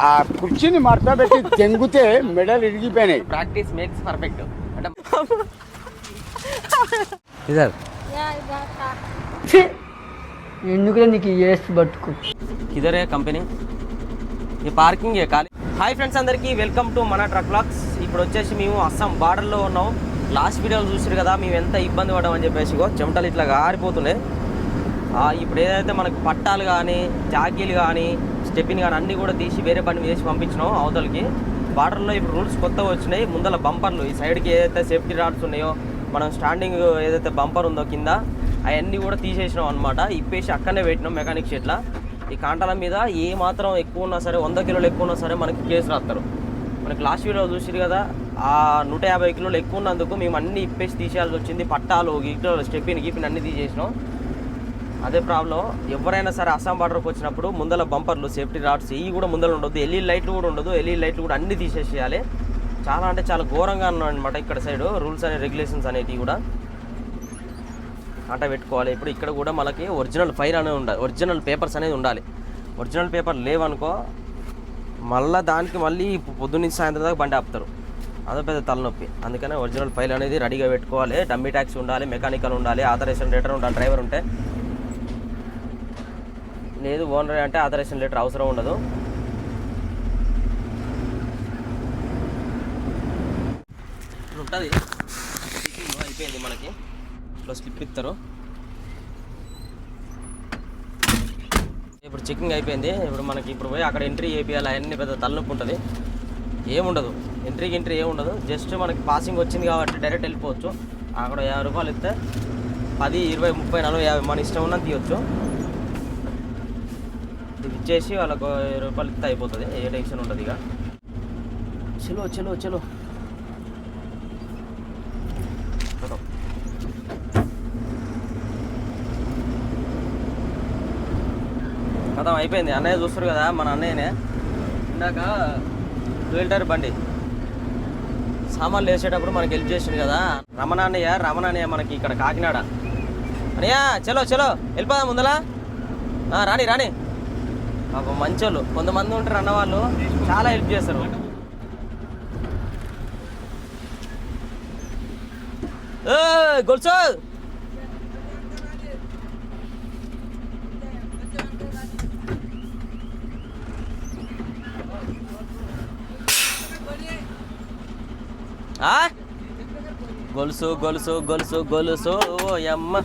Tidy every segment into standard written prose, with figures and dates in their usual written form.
ఆ కుర్చీని మడత పెట్టి తెంగితే మెడలు ఇరిగిపోయినాయి. ప్రాక్టీస్ మేక్స్ పర్ఫెక్ట్ అంటే ఇదర్ ఎందుకు నీకు ఏస్ బతుకు ఇదరే కంపెనీ ఈ పార్కింగ్ ఖాళీ. హాయ్ ఫ్రెండ్స్, అందరికీ వెల్కమ్ టు మన ట్రక్ బ్లాగ్స్. ఇప్పుడు వచ్చేసి మేము అస్సాం బార్డర్లో ఉన్నాం. లాస్ట్ వీడియోలు చూసారు కదా మేము ఎంత ఇబ్బంది పడ్డామని చెప్పేసి. చెమటలు ఇట్లా గారిపోతున్నాయి. ఇప్పుడు ఏదైతే మనకు పట్టాలు కానీ జాకీలు కానీ స్టెప్పిన్ కానీ అన్నీ కూడా తీసి వేరే బండి మీద వేసి పంపించినాం అవతలకి. బార్డర్లో ఇప్పుడు రూల్స్ కొత్తగా వచ్చినాయి. ముందల బంపర్లు ఈ సైడ్కి ఏదైతే సేఫ్టీ రాడ్స్ ఉన్నాయో, మనం స్టాండింగ్ ఏదైతే బంపర్ ఉందో కింద అవన్నీ కూడా తీసేసినాం అనమాట. ఇప్పేసి అక్కడనే పెట్టినాం మెకానిక్ షెడ్లో. ఈ కాంటాల మీద ఏ మాత్రం ఎక్కువ ఉన్నా సరే, 100 కిలోలు ఎక్కువ ఉన్నా సరే మనకి కేసు రాస్తారు. మనకి లాస్ట్ వీడియో చూసిరు కదా, ఆ 150 కిలోలు ఎక్కువ ఉన్నందుకు మేము అన్నీ ఇప్పేసి తీసేయాల్సి వచ్చింది. పట్టాలు గిట్టలు స్టెప్పిన్ గీపిన్ అన్నీ తీసేసినాం. అదే ప్రాబ్లం. ఎవరైనా సరే అస్సాం బార్డర్కి వచ్చినప్పుడు ముందల బంపర్లు సేఫ్టీ రాడ్స్ ఇవి కూడా ముందర ఉండదు, ఎల్ఈడి లైట్లు కూడా ఉండదు. ఎల్ఈడి లైట్లు కూడా అన్నీ తీసేసేయాలి. చాలా అంటే చాలా ఘోరంగా ఉన్నాయి అనమాట ఇక్కడ సైడ్ రూల్స్ అనే రెగ్యులేషన్స్ అనేటివి కూడా అంట పెట్టుకోవాలి. ఇప్పుడు ఇక్కడ కూడా మనకి ఒరిజినల్ ఫైల్ అనేది ఉండాలి, ఒరిజినల్ పేపర్స్ అనేది ఉండాలి. ఒరిజినల్ పేపర్ లేవనుకో మళ్ళీ దానికి మళ్ళీ పొద్దున్నుంచి సాయంత్రం దాకా బండి ఆపుతారు. అదో పెద్ద తలనొప్పి. అందుకనే ఒరిజినల్ ఫైల్ అనేది రెడీగా పెట్టుకోవాలి. డమ్మీ ట్యాక్స్ ఉండాలి, మెకానికల్ ఉండాలి, ఆథరైజేషన్ లెటర్ ఉండాలి. డ్రైవర్ ఉంటే లేదు, ఓనర్ అంటే ఆథరైజేషన్ లెటర్ అవసరం ఉండదు. ఇప్పుడు ఉంటుంది అయిపోయింది మనకి. ఇట్లా స్లిప్ ఇస్తారు. ఇప్పుడు చెకింగ్ అయిపోయింది. ఇప్పుడు మనకి ఇప్పుడు పోయి అక్కడ ఎంట్రీ చేయాలి. అవన్నీ పెద్ద తలనొప్పి ఉంటుంది. ఏముండదు, ఎంట్రీ ఏముండదు. జస్ట్ మనకి పాసింగ్ వచ్చింది కాబట్టి డైరెక్ట్ వెళ్ళిపోవచ్చు. అక్కడ 50 రూపాయలు ఇస్తే 10, 20, 30, 40, 50 మన ఇష్టం ఉన్నది తీయచ్చు. ఇది ఇచ్చేసి వాళ్ళకు 20 రూపాయలు ఇస్తే అయిపోతుంది. ఏ టెన్షన్ ఉంటుంది. ఇక చలో చలో చలో కథం అయిపోయింది. అన్నయ్య చూస్తారు కదా, మన అన్నయ్యనే ఇందాక 2 లీటర్ బండి సామాన్లు వేసేటప్పుడు మనకి హెల్ప్ చేసిండు కదా రమణ అన్నయ్య మనకి ఇక్కడ కాకినాడ. అన్నయ్య చలో చలో వెళ్ళిపోదాం ముందలా. రాని పాపం మంచోళ్ళు కొంతమంది ఉంటారు అన్నవాళ్ళు, చాలా హెల్ప్ చేస్తారు. గొలుసు గొలుసు గొలుసు గొలుసు గొలుసు ఓ అమ్మ.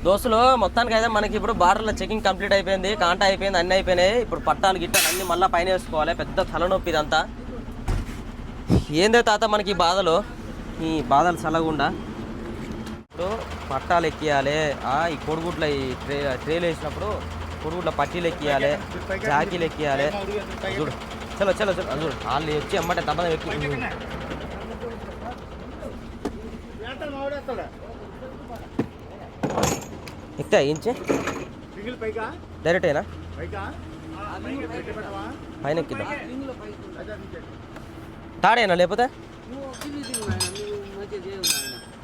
దోస్తులు మొత్తానికి అయితే మనకి ఇప్పుడు బార్డర్లో చెకింగ్ కంప్లీట్ అయిపోయింది, కాంటా అయిపోయింది, అన్నీ అయిపోయినాయి. ఇప్పుడు పట్టాలు గిట్టాలు అన్నీ మళ్ళీ పైన వేసుకోవాలి. పెద్ద తలనొప్పి ఇదంతా. ఏందే తాత మనకి ఈ బాధలు చల్లకుండా. ఇప్పుడు పట్టాలు ఎక్కియాలి. ఈ కొడుగుడ్ల ఈ ట్రేలు వేసినప్పుడు కొడుగుడ్ల పట్టీలు ఎక్కియాలి, జాకీలు ఎక్కియాలి. చూడు చలో చలో చలో చూడు వాళ్ళు వచ్చి అమ్మంటే దబ్బన ఎక్కి ఎక్తా ఇంచే డైరెక్ట్ అయినా పైన ఎక్కిద్దాం. తాడేనా లేకపోతే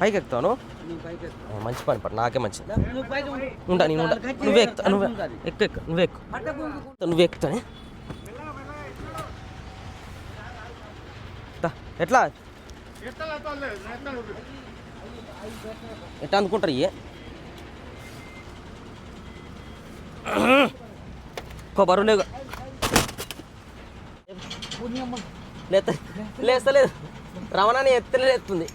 పైకి ఎక్కుతాను. మంచి పని పట్టు, నాకే మంచిది. ఉంటా నేను నువ్వే ఎక్కుతా, నువ్వే ఎక్కుతానే. ఎట్లా అనుకుంటారు ఇవే బరువు లేస్తలేదు. రమణాన్ని ఎత్తలేదు.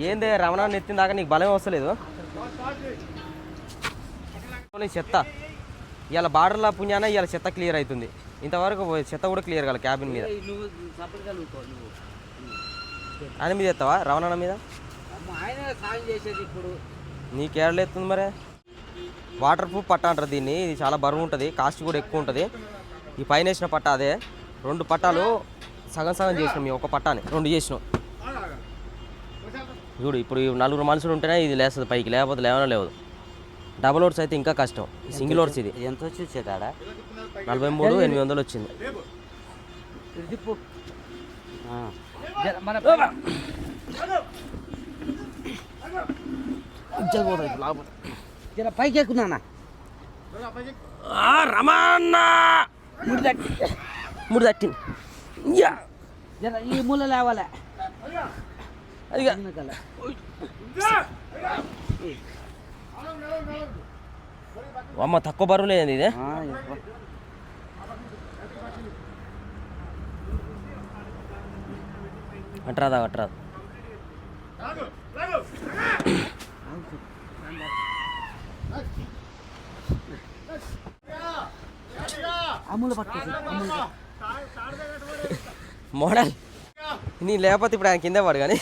ఏందే రమణాన్ని ఎత్తిన దాకా నీకు బలం వస్తలేదు. చెత్త ఇవాళ బార్డర్ల పుణ్యాన ఇవాళ చెత్త క్లియర్ అవుతుంది. ఇంతవరకు చెత్త కూడా క్లియర్ కాదు క్యాబిన్ మీద. ఆయన మీద ఎత్తావా రమణాన్న మీద? నీకేడలేస్తుంది మరి. వాటర్ ప్రూఫ్ పట్టా అంటారు దీన్ని. ఇది చాలా బరువు ఉంటుంది, కాస్ట్ కూడా ఎక్కువ ఉంటుంది. ఈ పైన వేసిన పట్టా అదే. 2 పట్టాలు సగం చేసినాం. మేము ఒక పట్టాని 2 చేసినాం. చూడు ఇప్పుడు 4 మనుషులు ఉంటేనే ఇది లేస్తుంది పైకి, లేకపోతే లేవదు. డబుల్ ఓట్స్ అయితే ఇంకా కష్టం. సింగిల్ ఓట్స్ ఇది ఎంత వచ్చి 43,800 వచ్చింది. జర పైకి ఎక్కునా రమణ మూడు తట్టింది. ఈ మూల లేవాలే అది అమ్మ తక్కువ బరువు లేదండి ఇదే. అట్రాదా అట్రాదు. అమ్ములు పట్టుకోవచ్చు మోడల్ నీ లేకపోతే ఇప్పుడు ఆయన కింద పడు. కానీ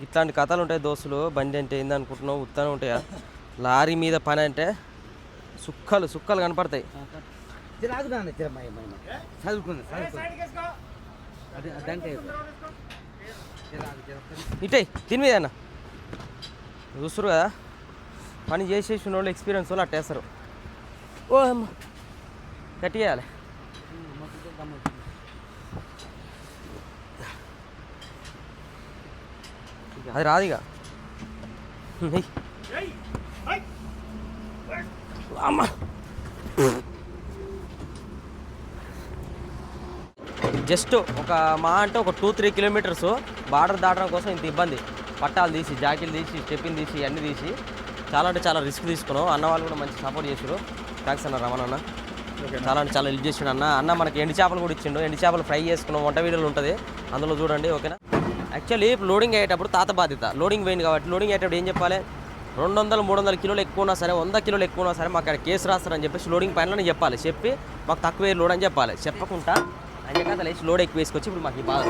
ఇట్లాంటి కథలు ఉంటాయి దోస్తులు. బండి అంటే ఏంది అనుకుంటున్నావు, ఉత్తానే ఉంటాయా? లారీ మీద పని అంటే సుక్కలు సుక్కలు కనపడతాయి. ఇటే దీని మీద అన్న చూస్తారు కదా, పని చేసేసిన వాళ్ళు ఎక్స్పీరియన్స్ వాళ్ళు అట్టేస్తారు. ఓ అమ్మ గట్టి చేయాలి. అది రాదిగా. అమ్మ జస్ట్ ఒక మా అంటే ఒక 2-3 కిలోమీటర్స్ బార్డర్ దాటడం కోసం ఇంత ఇబ్బంది. పట్టాలు తీసి, జాకీలు తీసి, స్టెప్పిన్ తీసి, అన్నీ తీసి చాలా అంటే చాలా రిస్క్ తీసుకున్నాం. అన్న వాళ్ళు కూడా మంచి సపోర్ట్ చేసారు. థ్యాంక్స్ అన్న రమణ అన్న. చాలా అంటే చాలా హెల్ప్ చేసిండు అన్న. అన్న మనకి ఎండు చేపలు కూడా ఇచ్చిండు. ఎండు చేపలు ఫ్రై చేసుకున్నాం. వంట వీడియోలు ఉంటుంది అందులో చూడండి. ఓకేనా? యాక్చువల్లీ లోడింగ్ అయ్యేటప్పుడు తాత బాధ్యత. లోడింగ్ పోయింది కాబట్టి లోడింగ్ అయ్యేటప్పుడు ఏం చెప్పాలి, 200-300 కిలోలు ఎక్కువ ఉన్నా సరే, 100 కిలోలు ఎక్కువ ఉన్నా సరే మాకు అక్కడ కేసు రాస్తారని చెప్పేసి లోడింగ్ పైన చెప్పాలి. చెప్పి మాకు తక్కువ లోడ్ అని చెప్పాలి. చెప్పకుండా అయ్యే కదా లేచి లోడ్ ఎక్కువ వేసుకొచ్చి ఇప్పుడు మాకు ఈ బాధ.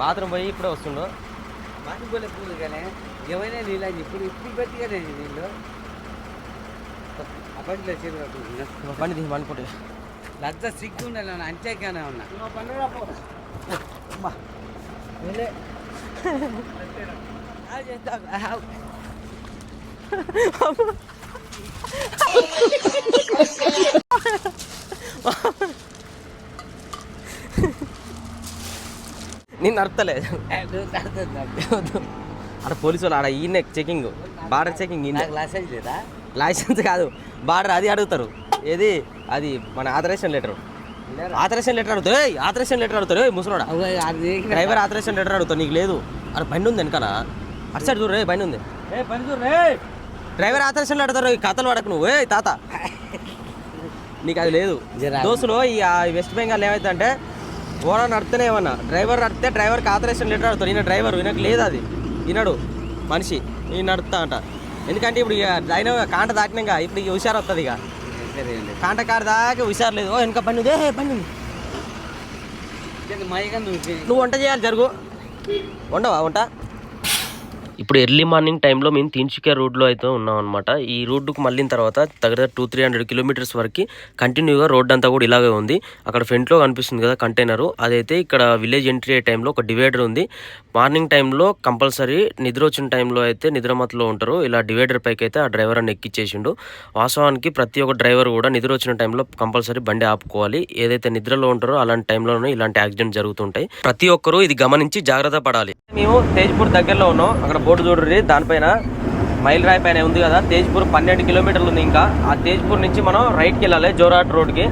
బాత్రూమ్ పోయి ఇప్పుడే వస్తుండు. కానీ ఏమైనా నీళ్ళు ఇప్పుడు ఇప్పుడు పెట్టిగానే నీళ్ళు అప్పట్లో బండి తీసి అనుకుంటే లగ్జ సిగ్గు ఉండాలి అంతేగానే ఉన్నా. నేను అర్థలే అక్కడ పోలీసు వాళ్ళు ఆడ ఈయన చెకింగ్, బార్డర్ చెకింగ్. లైసెన్స్ లేదా? లైసెన్స్ కాదు, బార్డర్ అది అడుగుతారు. ఏది అది మన ఆథరైజేషన్ లెటర్. ఆథరైజేషన్ లెటర్ అడుగుతారు. ఆథరైజేషన్ లెటర్ అడుగుతారు. ముసలోడా డ్రైవర్ ఆథరైజేషన్ లెటర్ అడుగుతావు. నీకు లేదు. అరే బండి ఉంది వెనకాల అటు సైడ్ చూడు. బండి ఉంది. డ్రైవర్ ఆథరైజేషన్ అడుగుతారు. ఈ కథలు పడకు నువ్వు. తాత నీకు అది లేదు. దోస్తులు ఈ వెస్ట్ బెంగాల్ ఏమైతే అంటే ఓనర్ నడితేనే ఏమన్నా, డ్రైవర్ నడితే డ్రైవర్కి ఆథరైజేషన్ లెటర్ అడుగుతారు. ఈయన డ్రైవర్, ఈయనకు లేదు. అది ఈనాడు మనిషి ఈ నడుపుతా అంట. ఎందుకంటే ఇప్పుడు ఇక ఆయన కాంట దాటినాక ఇప్పుడు ఇక హుషారు వస్తుంది. ఇక కాంట కాడ దాకా హుషారు లేదు. వెనక బండి ఉంది. బండి ఉంది. నువ్వు వంట చేయాలి. జరుగు. వండవా వంట? ఇప్పుడు ఎర్లీ మార్నింగ్ టైంలో మేము తిన్సుకియా రోడ్లో అయితే ఉన్నాం అనమాట. ఈ రోడ్డుకు మళ్ళిన తర్వాత దగ్గర 200-300 కిలోమీటర్స్ వరకు కంటిన్యూగా రోడ్ అంతా కూడా ఇలాగే ఉంది. అక్కడ ఫ్రంట్లో కనిపిస్తుంది కదా కంటైనరు, అదైతే ఇక్కడ విలేజ్ ఎంట్రీ అయ్యే టైంలో ఒక డివైడర్ ఉంది. మార్నింగ్ టైంలో కంపల్సరీ నిద్ర వచ్చిన టైంలో అయితే నిద్రమత్తులో ఉంటారు. ఇలా డివైడర్ పైకి అయితే ఆ డ్రైవర్ అని ఎక్కిచ్చేసిండు. వాస్తవానికి ప్రతి ఒక్క డ్రైవర్ కూడా నిద్ర వచ్చిన టైంలో కంపల్సరీ బండి ఆపుకోవాలి. ఏదైతే నిద్రలో ఉంటారో అలాంటి టైంలోనే ఇలాంటి యాక్సిడెంట్ జరుగుతుంటాయి. ప్రతి ఒక్కరూ ఇది గమనించి జాగ్రత్త పడాలి. మేము తేజ్పూర్ దగ్గరలో ఉన్నాం. అక్కడ బోర్డు చూడండి, దానిపైన మైల్ రాయి పైన ఉంది కదా తేజ్పూర్. 12 కిలోమీటర్లు ఉంది. ఇంకా ఆ తేజ్పూర్ నుంచి మనం రైట్కి వెళ్ళాలి జోరాట్ రోడ్కి.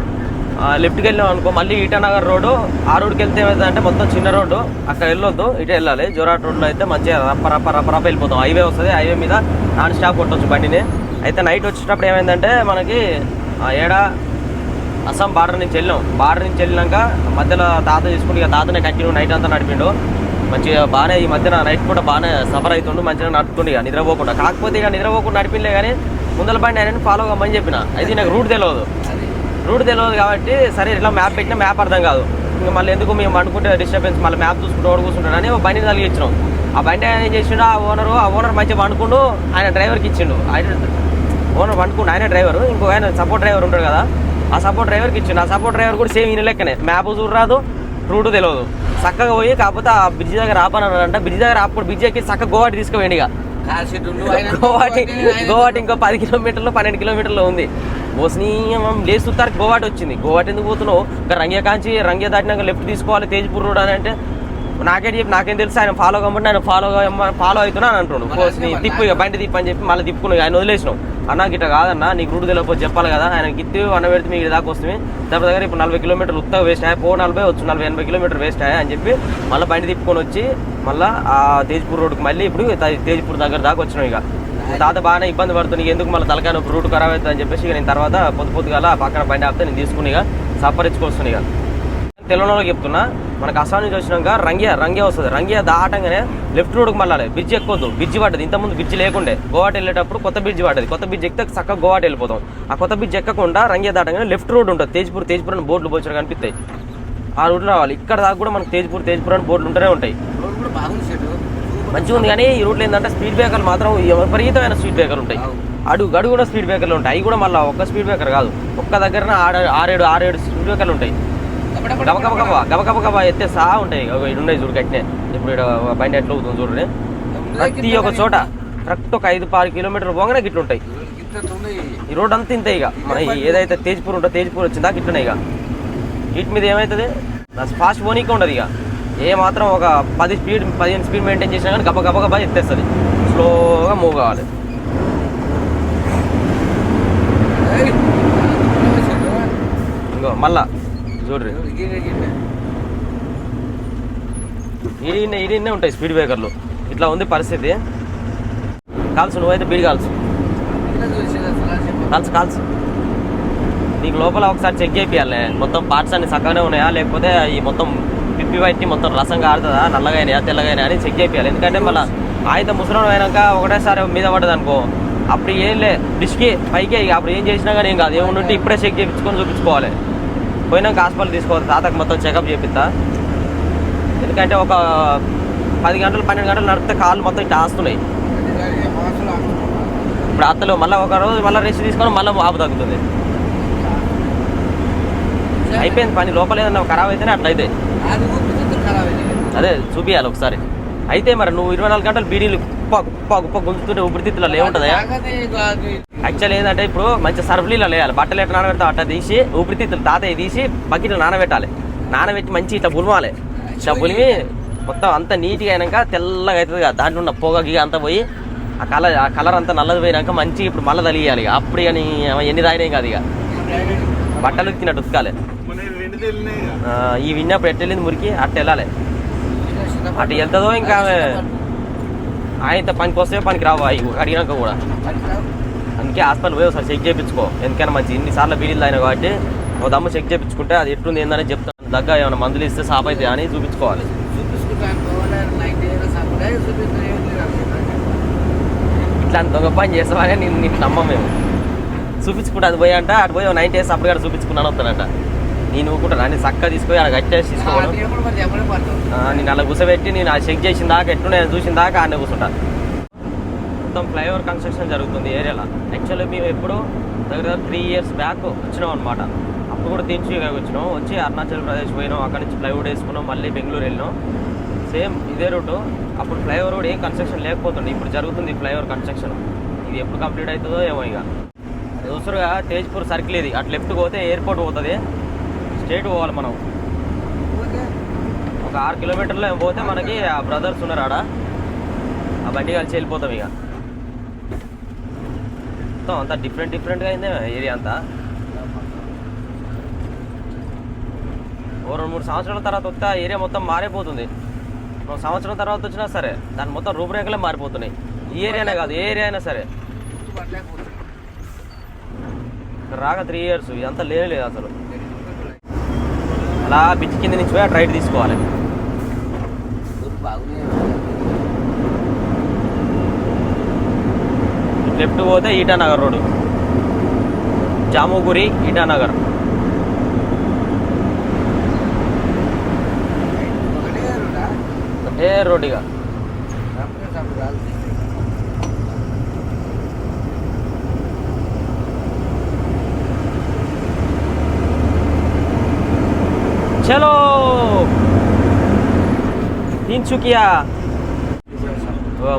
లెఫ్ట్కి వెళ్ళాం అనుకో మళ్ళీ ఈటానగర్ రోడ్డు. ఆ రోడ్కి వెళ్తే ఏమైందంటే మొత్తం చిన్న రోడ్డు, అక్కడ వెళ్ళొద్దు, ఇటే వెళ్ళాలి. జోరాట్ రోడ్లో అయితే మంచిగా రప్ప వెళ్ళిపోతాం. హైవే వస్తుంది. హైవే మీద నాన్ స్టాప్ కొట్టవచ్చు బండిని. అయితే నైట్ వచ్చేటప్పుడు ఏమైందంటే మనకి అస్సాం బార్డర్ నుంచి వెళ్ళాం. బార్డర్ నుంచి వెళ్ళినాక మధ్యలో తాత తీసుకుంటే ఇక తాతనే కంటిన్యూ నైట్ అంతా నడిపిండు. మంచిగా బాగానే ఈ మధ్యన నైట్ కూడా బాగానే సఫర్ అవుతుండు. మంచిగా నడుపుతుండే ఇక నిద్రపోకుండా. కాకపోతే ఇక నిద్రపోకుండా నడిపిలే కానీ ముందల బండి ఆయన ఫాలో అవ్వమని చెప్పిన. అయితే నాకు రూట్ తెలియదు కాబట్టి సరే ఇట్లా మ్యాప్ పెట్టినా మ్యాప్ అర్థం కాదు. ఇంకా మళ్ళీ ఎందుకు మేము అనుకుంటే డిస్టర్బెన్స్, మళ్ళీ మ్యాప్ చూసుకుంటూ ఓడి కూర్చుంటాడని బండి తగిలిచ్చినాం. ఆ బండి ఆయన ఏం చేసిండు, ఆ ఓనర్ మంచిగా పండుకుంటూ ఆయన డ్రైవర్కి ఇచ్చిండు. ఓనర్ పండుకుండు, ఆయన డ్రైవరు. ఇంకో ఆయన సపోర్ట్ డ్రైవర్ ఉంటాడు కదా, ఆ సపోర్ట్ డ్రైవర్కి ఇచ్చిండు. ఆ సపోర్ట్ డ్రైవర్ కూడా సేమ్ ఈయన లెక్కనే, మ్యాప్ చూడరాదు, రూట్ తెలియదు. చక్కగా పోయి కాకపోతే ఆ బ్రిడ్జ్ దగ్గర ఆపన్నాడంట. బ్రిడ్జ్ దగ్గర ఆపుకుంటు బ్రిడ్జ్ ఎక్కి చక్కగా గోవాటి తీసుకుపోయింది. ఇక గోవాటి ఇంకో 10 కిలోమీటర్లు 12 కిలోమీటర్లు ఉంది. బోస్ని లేచి చూస్తారు గోవాటి వచ్చింది. గోవాటి ఎందుకు పోతున్నావు, ఇంకా రంగ్య కాంచి రంగ్య దాటినాక లెఫ్ట్ తీసుకోవాలి తేజ్పూర్ రోడ్ అని అంటే నాకేం తెలుసు ఆయన ఫాలో కాబట్టి ఆయన ఫాలో అవుతున్నా అని అంటున్నాడు. తిప్పు ఇక బండి తిప్పు అని చెప్పి మళ్ళీ తిప్పుకున్నావు, ఆయన వదిలేసినావు. అన్న గిట్ట కాదన్నా, నీకు రూట్ తెలియకపోతే చెప్పాలి కదా, ఆయన గిత్తి అన్న పెడితే మీకు దాకా వస్తుంది. దగ్గర ఇప్పుడు 40 కిలోమీటర్లు ఉత్తగా వేస్ట్ అయ్యా, 40 వచ్చు 40-80 కిలోమీటర్ వేస్ట్ అయ్యా అని చెప్పి మళ్ళీ బండి తిప్పుకొని వచ్చి మళ్ళీ ఆ తేజ్పూర్ రోడ్డుకి మళ్ళీ ఇప్పుడు తేజ్పూర్ దగ్గర దాకా వచ్చినావు. ఇక తాత బాగానే ఇబ్బంది పడుతుంది, ఎందుకు మళ్ళీ తలకాయ రూట్ ఖరాబ్ అవుతుంది అని చెప్పేసి ఇక నేను తర్వాత పొద్దుగా పక్కన బండి ఆపితే నేను తీసుకుని ఇక సపరించుకొస్తుంది. ఇక తెలంగాణలో చెప్తున్నా, మనకు అస్సాం నుంచి వచ్చినాక రంగ్యా వస్తుంది. రంగ్యా దాటంగానే లెఫ్ట్ రోడ్కి మళ్ళీ బ్రిడ్జ్ ఎక్కొద్దు. బ్రిడ్జ్ పడ్డది, ఇంతకుముందు బ్రిడ్జ్ లేకుండే. గోవాటి వెళ్ళేటప్పుడు కొత్త బ్రిడ్జ్ పడ్డది. కొత్త బ్రిడ్జ్ ఎక్కితే చక్కగా గోవాటి వెళ్ళిపోతాం. ఆ కొత్త బ్రిడ్జ్ ఎక్కకుండా రంగ్యా దాటంగానే లెఫ్ట్ రోడ్ ఉంటుంది. తేజ్పూర్ అని బోర్డులు పోల్చడం కనిపిస్తాయి. ఆ రూట్లో రావాలి. ఇక్కడ దాకా కూడా మనకు తేజ్పూర్ అని బోర్డులు ఉంటూనే ఉంటాయి. మంచిగా ఉంది. కానీ ఈ రూట్లో ఏంటంటే స్పీడ్ బ్రేకర్లు మాత్రం విపరీతమైన స్పీడ్ బ్రేకర్లు ఉంటాయి. అడుగు కూడా స్పీడ్ బ్రేకర్లు ఉంటాయి. అవి కూడా మళ్ళీ ఒక్క స్పీడ్ బ్రేకర్ కాదు, ఒక్క దగ్గర 6-7 స్పీడ్ బ్రేకర్లు ఉంటాయి. గబగబా ఎత్తే సహా ఉంటాయి. ఇటు ఉన్నాయి చూడు కట్టినే. ఇప్పుడు బండి ఎట్లా అవుతుంది చూడండి. ప్రతి ఒక్క చోట కరెక్ట్ ఒక 5-6 కిలోమీటర్లు పోగానే గిట్లు ఉంటాయి. ఈ రోడ్ అంతా ఇంతే. ఇక మన ఏదైతే తేజ్పూర్ ఉంటుందో తేజ్పూర్ వచ్చిందా గిట్లున్నాయి. ఇక వీటి మీద ఏమవుతుంది, ఫాస్ట్ పోనీకే ఉండదు. ఇక ఏ మాత్రం ఒక 15 స్పీడ్ మెయింటైన్ చేసినా కానీ గబగబా ఎత్తేస్తుంది. స్లోగా మూవ్ కావాలి. ఇంకో మళ్ళా చూడ్రి, ఈడిన్నే ఉంటాయి స్పీడ్ బ్రేకర్లు. ఇట్లా ఉంది పరిస్థితి. కాల్సు, నువ్వైతే బీడి కాల్సు. నీకు లోపల ఒకసారి చెక్ చేయాలి మొత్తం పార్ట్స్ అన్ని చక్కగానే ఉన్నాయా, లేకపోతే ఈ మొత్తం పిప్పి పట్టి మొత్తం రసం కారుతుందా, నల్లగా అయినాయా తెల్లగా అని చెక్ చేయాలి. ఎందుకంటే మళ్ళీ ఆయన ముసలం అయినాక ఒకటేసారి మీద పడ్డది అనుకో, అప్పుడు ఏం లే డిష్కి పైకే. ఇక అప్పుడు ఏం చేసినా కానీ ఏం కాదు. ఏముంటే ఇప్పుడే చెక్ చేయించుకొని చూపించుకోవాలి. పోయినాక హాస్పిటల్ తీసుకోవాలి. తాతకు మొత్తం చెకప్ చేపిస్తా. ఎందుకంటే ఒక 10 గంటలు 12 గంటలు నడిపితే కాళ్ళు మొత్తం ఇట్లా ఆస్తున్నాయి. ఇప్పుడు అత్తలు మళ్ళీ ఒక రోజు మళ్ళీ రెస్ట్ తీసుకొని మళ్ళీ ఆపు తగ్గుతుంది. అయిపోయింది పని. లోపల ఏదన్నా ఖరాబ్ అయితేనే అట్లా అయితే అదే చూపించాలి ఒకసారి. అయితే మరి నువ్వు 24 గంటలు బీడీలు కుప్ప గుంజుతుంటే ఊపిరితిత్తులలో ఏముంటుందా? యాక్చువల్ ఏంటంటే ఇప్పుడు మంచి సర్ఫ్లీలో వేయాలి. బట్టలు ఎట్లా నానబెడతాం అట్లా తీసి ఊపిరితిత్తులు తాతయ్య తీసి బకెట్లో నానబెట్టాలి. నానబెట్టి మంచి ఇట్లా పులిమాలి. ఇట్లా పులిమి మొత్తం అంతా నీట్గా అయినాక తెల్లగా అవుతుంది కదా, దాంట్లో ఉన్న పొగ గిగ అంతా పోయి ఆ కలర్ అంతా నల్లది పోయినాక మంచి ఇప్పుడు మళ్ళీ తలియాలి. ఇక అప్పుడు కానీ ఎన్ని రాయినాయి కాదు. ఇక బట్టలు ఉతికినట్టు ఉతకాలి. ఈ విన్నప్పుడు ఎట్టు వెళ్ళింది మురికి అట్ట వెళ్ళాలి. అటు వెళ్తుందో ఇంకా ఆయన పనికి వస్తే పనికి రావా అడిగినాక కూడా. అందుకే హాస్పిటల్ పోయి ఒకసారి చెక్ చేయించుకో. ఎందుకైనా మంచి ఇన్నిసార్లు బీడీలు అయినా కాబట్టి ఒక దమ్ము చెక్ చేయించుకుంటే అది ఎట్లుంది ఏందని చెప్తాను. దగ్గర ఏమైనా మందులు ఇస్తే సాప్ అయితే అని చూపించుకోవాలి. ఇట్లా దొంగ పని చేస్తామని నీకు నమ్మం మేము. చూపించుకుంటా అది పోయి అంట అటు పోయి 90 డేస్ అప్పుడు కూడా చూపించుకున్నాను వస్తానంట. నేను ఊకుంటాను అన్ని చక్కగా తీసుకొని అలా కట్టేసి తీసుకోవడం. నేను అలా కూర్చోబెట్టి నేను అది చెక్ చేసిన దాకా ఎట్లున్నాయని చూసిన దాకా ఆడనే కూర్చుంటాను. మొత్తం ఫ్లైఓవర్ కన్స్ట్రక్షన్ జరుగుతుంది ఏరియాలో. యాక్చువల్లీ మేము ఎప్పుడు దగ్గర 3 years బ్యాక్ వచ్చినాం అనమాట. అప్పుడు కూడా తించుగా వచ్చినాం. వచ్చి అరుణాచల్ ప్రదేశ్ పోయినాం. అక్కడ నుంచి ఫ్లైఓవర్ వేసుకున్నాం. మళ్ళీ బెంగళూరు వెళ్ళినాం. సేమ్ ఇదే రూటు. అప్పుడు ఫ్లైఓవర్ రోడ్ ఏం కన్స్ట్రక్షన్ లేకపోతుండే. ఇప్పుడు జరుగుతుంది ఫ్లైఓవర్ కన్స్ట్రక్షన్. ఇది ఎప్పుడు కంప్లీట్ అవుతుందో ఏమో. ఇక దూసరుగా తేజ్పూర్ సర్కిల్ ఇది. అటు లెఫ్ట్ పోతే ఎయిర్పోర్ట్ పోతుంది. స్ట్రేట్ పోవాలి మనం. ఒక 6 కిలోమీటర్లో పోతే మనకి ఆ బ్రదర్స్ ఉన్నారు ఆడ. ఆ బండి కలిసి వెళ్ళిపోతాం. ఇక మొత్తం అంతా డిఫరెంట్గా అయిందే ఏరియా అంతా. ఓ 2-3 సంవత్సరాల తర్వాత వస్తే ఏరియా మొత్తం మారిపోతుంది. 1 సంవత్సరం తర్వాత వచ్చినా సరే దాని మొత్తం రూపురేఖలే మారిపోతున్నాయి. ఈ ఏరియానే కాదు, ఏ ఏరియా అయినా సరే. రాక 3 years ఇదంతా లేదు అసలు. అలా బిచ్చి కింద నుంచి పోయి అటు రైట్ తీసుకోవాలి. లెఫ్ట్ పోతే ఈటానగర్ రోడ్డు, జాముగురి ఈటానగర్. ఏ రోడ్డుగా చలో తిన్చుకియా.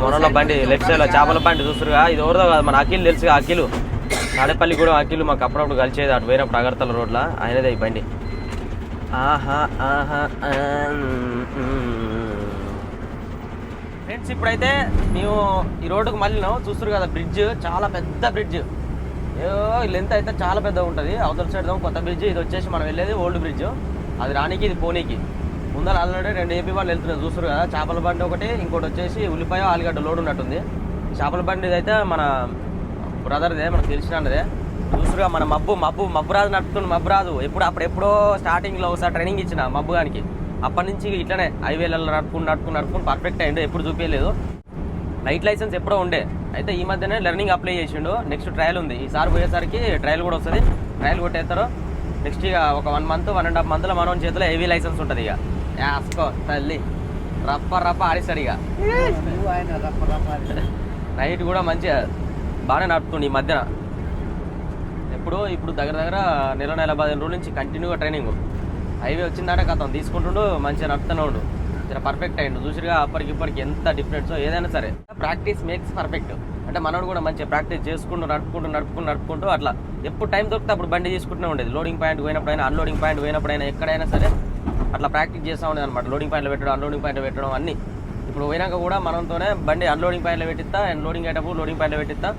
మనలో బండి లెఫ్ట్ సైడ్ లో చేపల బండి చూస్తురుగా. ఇది ఎవరిదో కాదు, మన అఖిల్ తెలుసుగా. అఖిల్ తాడేపల్లి కూడా అఖిల్ మాకు అప్పుడప్పుడు కలిసేది అటు పోయినప్పుడు అగర్తల రోడ్ల. ఆయనదే ఈ బండి. ఆహా ఆహా ఫ్రెండ్స్ ఇప్పుడైతే మేము ఈ రోడ్డుకు మళ్ళీ చూస్తారు కదా, బ్రిడ్జ్ చాలా పెద్ద బ్రిడ్జ్. లెంత్ అయితే చాలా పెద్దగా ఉంటుంది. అవతల సైడ్ కొత్త బ్రిడ్జ్, ఇది వచ్చేసి మనం వెళ్ళేది ఓల్డ్ బ్రిడ్జ్. అది రానికి ఇది పోనీకి. ముందర ఆల్రెడీ 2 ఏపీ వాళ్ళు వెళ్తున్నారు చూస్తారు కదా. చేపల బండి ఒకటి, ఇంకోటి వచ్చేసి ఉల్లిపాయ ఆలుగడ్డ లోడ్ ఉన్నట్టుంది. చేపల బండి అయితే మన బ్రదర్దే, మనకు తెలిసినదే. చూసురుగా మన మబ్బురాజు నడుపుతుంది. మబ్బురాజు అప్పుడెప్పుడో స్టార్టింగ్లో ఒకసారి ట్రైనింగ్ ఇచ్చిన మబ్బుగానికి. అప్పటి నుంచి ఇట్లనే హైవేలలో నడుపుకుని పర్ఫెక్ట్ అయ్యిండు. ఎప్పుడు చూపించలేదు. నైట్ లైసెన్స్ ఎప్పుడో ఉండే, అయితే ఈ మధ్యనే లెర్నింగ్ అప్లై చేసిండు. నెక్స్ట్ ట్రయల్ ఉంది. ఈసారి పోయేసరికి ట్రయల్ కూడా వస్తుంది. ట్రయల్ కొట్టేస్తారు. నెక్స్ట్ ఇక ఒక 1 month 1.5 months మన చేతిలో హెవీ లైసెన్స్ ఉంటుంది. ఇక యాస్కో తల్లి రప్ప ఆడిస్తాడు. ఇక నైట్ కూడా మంచిగా బాగానే నడుపుతుండు. ఈ మధ్యన ఇప్పుడు దగ్గర 15 రోజుల నుంచి కంటిన్యూగా ట్రైనింగ్. హైవే వచ్చిందంటే కథం తీసుకుంటుండు, మంచిగా నడుపుతూనే ఉండు. చాలా పర్ఫెక్ట్ అయ్యిండు. చూసిగా అప్పటికిప్పటికి ఎంత డిఫరెన్స్. ఏదైనా సరే ప్రాక్టీస్ మేక్స్ పర్ఫెక్ట్. అంటే మనోడు కూడా మంచిగా ప్రాక్టీస్ చేసుకుంటూ నడుపుకుంటూ అట్లా ఎప్పుడు టైం దొరికితే అప్పుడు బండి తీసుకుంటూనే ఉండేది. లోడింగ్ పాయింట్ పోయినప్పుడైనా, అన్లోడింగ్ పాయింట్ పోయినప్పుడైనా, ఎక్కడైనా సరే అట్లా ప్రాక్టీస్ చేస్తూ ఉండేది అనమాట. లోడింగ్ పాయింట్లో పెట్టడం, అన్లోడింగ్ పాయింట్లో పెట్టడం అన్నీ. ఇప్పుడు పోయినాక కూడా మనతోనే బండి అన్లోడింగ్ పాయింట్లో పెట్టిస్తా, లోడింగ్ అయ్యేటప్పుడు లోడింగ్ పాయింట్లో పెట్టిస్తా.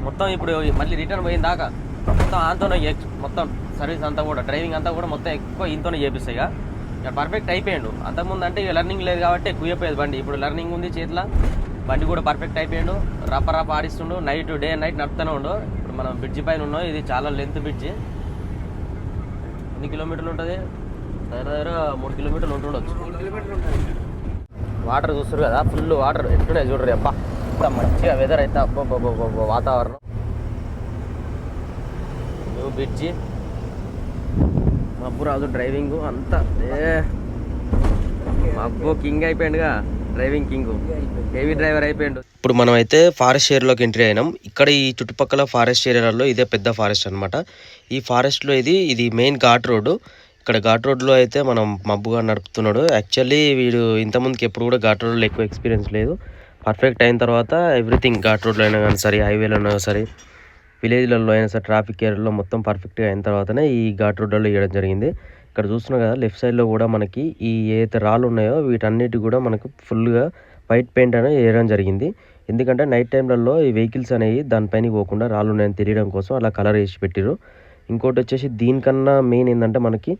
మొత్తం ఇప్పుడు మళ్ళీ రిటర్న్ పోయిన దాకా మొత్తం ఆంతోనే మొత్తం సర్వీస్ అంతా కూడా, డ్రైవింగ్ అంతా కూడా మొత్తం ఎక్కువ ఇంతోనే చేపిస్తాయి. ఇక పర్ఫెక్ట్ అయిపోయాడు. అంతకుముందు అంటే ఇక లెర్నింగ్ లేదు కాబట్టి ఎక్కువైపోయేది బండి. ఇప్పుడు లెర్నింగ్ ఉంది చేతిలో, బండి కూడా పర్ఫెక్ట్ అయిపోయాడు. రప్ప ఆడిస్తుండు. డే అండ్ నైట్ నడుపుతూనే ఉండు. ఇప్పుడు మనం బ్రిడ్జి పైన ఉన్నాం. ఇది చాలా లెంత్ బ్రిడ్జి. ఎన్ని కిలోమీటర్లు ఉంటుంది? దగ్గర 3 కిలోమీటర్లు ఉంటుండొచ్చు. వాటర్ చూస్తారు కదా, ఫుల్ వాటర్. ఎట్టున్నాయి చూడరు. అబ్బా అంత మంచిగా వెదర్ అయితే. అబ్బో వాతావరణం. బ్రిడ్జి మబ్బురాజు డ్రైవింగ్ అంతా. మబ్బు కింగ్ అయిపోయాడుగా, డ్రైవింగ్ కింగ్, హెవీ డ్రైవర్ అయిపోయాడు. ఇప్పుడు మనం అయితే ఫారెస్ట్ ఏరియాలోకి ఎంట్రీ అయినాం. ఇక్కడ ఈ చుట్టుపక్కల ఫారెస్ట్ ఏరియాలలో ఇదే పెద్ద ఫారెస్ట్ అనమాట. ఈ ఫారెస్ట్లో ఇది మెయిన్ ఘాట్ రోడ్డు. ఇక్కడ ఘాట్ రోడ్లో అయితే మనం మబ్బుగా నడుపుతున్నాడు. యాక్చువల్లీ వీడు ఇంతకుముందుకి ఎప్పుడు కూడా ఘాట్ రోడ్లో ఎక్కువ ఎక్స్పీరియన్స్ లేదు. పర్ఫెక్ట్ అయిన తర్వాత ఎవ్రీథింగ్ ఘాట్ రోడ్లో అయినా కానీ సరే, హైవేలో అయినా సరే, విలేజ్లలో అయినా సరే, ట్రాఫిక్ ఏరియాలో మొత్తం పర్ఫెక్ట్గా అయిన తర్వాతనే ఈ ఘాట్ రోడ్లలో వేయడం జరిగింది. ఇక్కడ చూస్తున్నాం కదా, లెఫ్ట్ సైడ్లో కూడా మనకి ఈ ఏదైతే రాళ్ళు ఉన్నాయో వీటన్నిటి కూడా మనకు ఫుల్గా వైట్ పెయింట్ అనేది వేయడం జరిగింది. ఎందుకంటే నైట్ టైంలలో ఈ వెహికల్స్ అనేవి దానిపైన పోకుండా రాళ్ళు ఉన్నాయని తెలియడం కోసం అలా కలర్ వేసి పెట్టిరు. ఇంకోటి వచ్చేసి దీనికన్నా మెయిన్ ఏంటంటే మనకి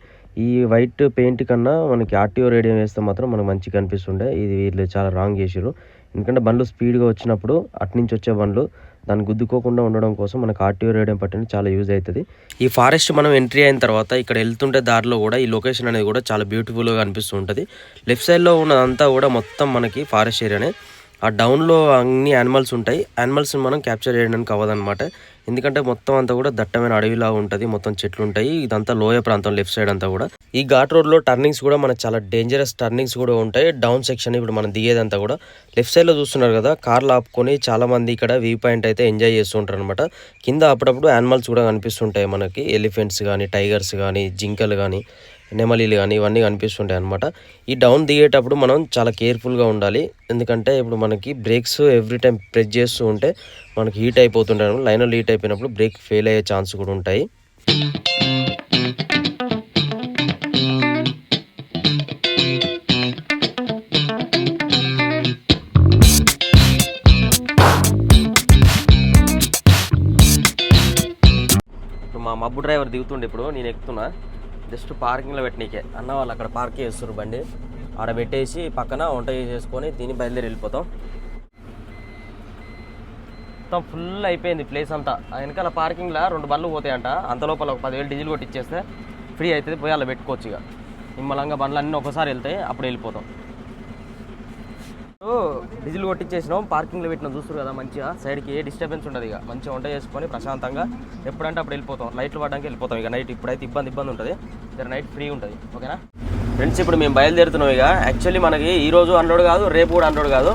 ఈ వైట్ పెయింట్ కన్నా మనకి ఆర్టీఓ రేడియం వేస్తే మాత్రం మనకు మంచిగా కనిపిస్తుండే. ఇది వీళ్ళు చాలా రాంగ్ చేసిరు. ఎందుకంటే బండ్లు స్పీడ్గా వచ్చినప్పుడు అట్నుంచి వచ్చే బండ్లు దాన్ని గుద్దుకోకుండా ఉండడం కోసం మనకు ఆర్టీఓ రేడియం పట్టిన చాలా యూజ్ అవుతుంది. ఈ ఫారెస్ట్ మనం ఎంట్రీ అయిన తర్వాత ఇక్కడ వెళ్తుంటే దారిలో కూడా ఈ లొకేషన్ అనేది కూడా చాలా బ్యూటిఫుల్గా అనిపిస్తూ ఉంటుంది. లెఫ్ట్ సైడ్లో ఉన్నదంతా కూడా మొత్తం మనకి ఫారెస్ట్ ఏరియానే. ఆ డౌన్లో అన్ని యానిమల్స్ ఉంటాయి. యానిమల్స్ని మనం క్యాప్చర్ చేయడానికి అవ్వదన్నమాట. ఎందుకంటే మొత్తం అంతా కూడా దట్టమైన అడవిలా ఉంటుంది. మొత్తం చెట్లు ఉంటాయి. ఇదంతా లోయ ప్రాంతం లెఫ్ట్ సైడ్ అంతా కూడా. ఈ ఘాట్ రోడ్లో టర్నింగ్స్ కూడా మనకు చాలా డేంజరస్ టర్నింగ్స్ కూడా ఉంటాయి. డౌన్ సెక్షన్ ఇప్పుడు మనం దిగేదంతా కూడా లెఫ్ట్ సైడ్లో చూస్తున్నారు కదా, కార్లు ఆపుకొని చాలా మంది ఇక్కడ వ్యూ పాయింట్ అయితే ఎంజాయ్ చేస్తూ ఉంటారు అనమాట. కింద అప్పుడప్పుడు యానిమల్స్ కూడా కనిపిస్తుంటాయి మనకి. ఎలిఫెంట్స్ కానీ, టైగర్స్ కానీ, జింకలు కానీ, నెమలీలు కానీ ఇవన్నీ కనిపిస్తుంటాయి అనమాట. ఈ డౌన్ దిగేటప్పుడు మనం చాలా కేర్ఫుల్గా ఉండాలి. ఎందుకంటే ఇప్పుడు మనకి బ్రేక్స్ ఎవ్రీ టైం ప్రెస్ చేస్తూ ఉంటే మనకి హీట్ అయిపోతుంటాయి. లైన్లో హీట్ అయిపోయినప్పుడు బ్రేక్ ఫెయిల్ అయ్యే ఛాన్స్ కూడా ఉంటాయి. ఇప్పుడు మా మబ్బు డ్రైవర్ దిగుతుండే, ఇప్పుడు నేను ఎక్కుతున్నా. జస్ట్ పార్కింగ్లో పెట్టనీకే. అన్న వాళ్ళు అక్కడ పార్క్ చేస్తారు బండి. ఆడ పెట్టేసి పక్కన వంట చేసుకొని తిని బయలుదేరి వెళ్ళిపోతాం. మొత్తం ఫుల్ అయిపోయింది ప్లేస్ అంతా. వెనకాల పార్కింగ్లో 2 బండ్లు పోతాయంట. అంత లోపల ఒక 10,000 డీజిల్ కొట్టిచ్చేస్తే ఫ్రీ అవుతుంది. పోయి అలా పెట్టుకోవచ్చు. ఇక నిమ్మలంగా బండ్లు అన్నీ ఒకసారి వెళ్తాయి, అప్పుడు వెళ్ళిపోతాం. డీజిల్ కొట్టించేసినాం, పార్కింగ్లో పెట్టినాం. చూస్తారు కదా, మంచిగా సైడ్కి ఏ డిస్టర్బెన్స్ ఉండదు. ఇక మంచిగా వంట చేసుకొని ప్రశాంతంగా ఎప్పుడంటే అప్పుడు వెళ్ళిపోతాం. లైట్లు పడడానికి వెళ్ళిపోతాం. ఇక నైట్ ఇప్పుడైతే ఇబ్బంది ఉంటుంది. జర నైట్ ఫ్రీ ఉంటుంది. ఓకేనా ఫ్రెండ్స్? ఇప్పుడు మేము బయలుదేరుతున్నాం. ఇక యాక్చువల్లీ మనకి ఈరోజు అన్లోడ్ కాదు, రేపు కూడా అన్లోడ్ కాదు.